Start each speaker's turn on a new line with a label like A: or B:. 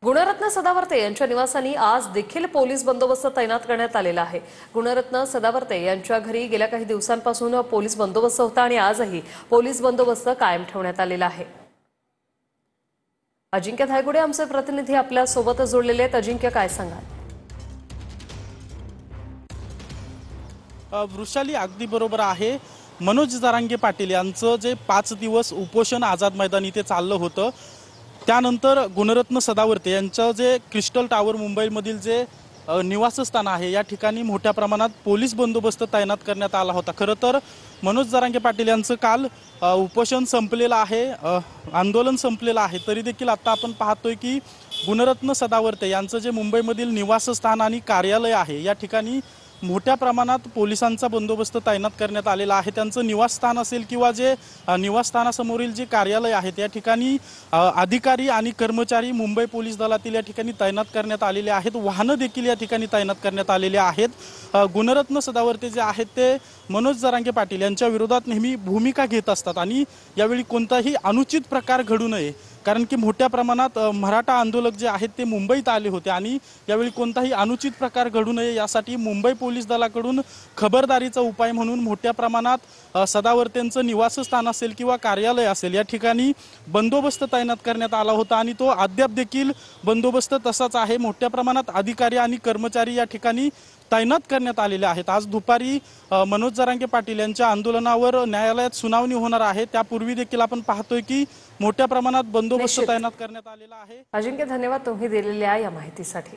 A: गुणरत्न सदावर्ते यांच्या निवासानी आज देखील पोलीस बंदोबस्त तैनात करण्यात आलेला आहे। गुणरत्न सदावर्ते यांच्या घरी गेल्या काही दिवसांपासून पोलीस बंदोबस्त होता आणि आजही पोलीस बंदोबस्त कायम ठेवण्यात आलेला आहे। अजिंक्य धायगुडे आमचे प्रतिनिधी आपल्या सोबत जोडलेले आहेत। अजिंक्य, काय सांगाल?
B: वृषाली, अगदी बरोबर आहे। मनोज जरांगे पाटील यांचं जे 5 दिवस उपोषण आझाद मैदान इथे चाललं होतं, त्यानंतर गुणरत्न सदावर्ते यांचं जे क्रिस्टल टावर मुंबईमधील जे निवासस्थान आहे, या ठिकाणी मोठ्या प्रमाणात पोलीस बंदोबस्त तैनात करण्यात आला होता। खरं तर मनोज जरांगे पाटील यांचं काल उपोषण संपलेलं आहे, आंदोलन संपलेलं आहे, तरी देखील आता आपण पाहतोय की गुणरत्न सदावर्ते यांचं जे मुंबईमधील निवासस्थान आणि कार्यालय आहे, या ठिकाणी मोठ्या प्रमाणात पोलिसांचा बंदोबस्त तैनात करण्यात आलेला आहे। त्यांचं निवासस्थान असेल किंवा जे निवासस्थानासमोरील जे कार्यालय आहे, त्या ठिकाणी अधिकारी आणि कर्मचारी मुंबई पोलीस दलातील या ठिकाणी तैनात करण्यात आलेले आहेत। वाहनं देखील या ठिकाणी तैनात करण्यात आलेले आहेत। गुणरत्न सदावर्ते जे आहेत ते मनोज जरांगे पाटील यांच्या विरोधात नेहमी भूमिका घेत असतात आणि यावेळी कोणताही अनुचित प्रकार घडू नये, कारण की मोठ्या प्रमाणात मराठा आंदोलक जे आहेत ते मुंबईत आले होते आणि यावेळी कोणताही अनुचित प्रकार घडू नये यासाठी मुंबई पोलीस दलाकडून खबरदारीचा उपाय म्हणून मोठ्या प्रमाणात सदावर्तेंचं निवासस्थान असेल किंवा कार्यालय असेल, या ठिकाणी बंदोबस्त तैनात करण्यात आला होता आणि तो अद्याप देखील बंदोबस्त तसाच आहे। मोठ्या प्रमाणात अधिकारी आणि कर्मचारी या ठिकाणी तैनात करण्यात आलेले आहेत। आज दुपारी मनोज जरांगे पाटील यांच्या आंदोलनावर न्यायालयात सुनावणी होणार आहे, त्यापूर्वी देखील आपण पाहतोय की मोठ्या प्रमाणात बंदोबस्त तैनात करण्यात आलेला आहे।
A: अजिंक्य, धन्यवाद तुम्ही दिलेल्या या माहितीसाठी।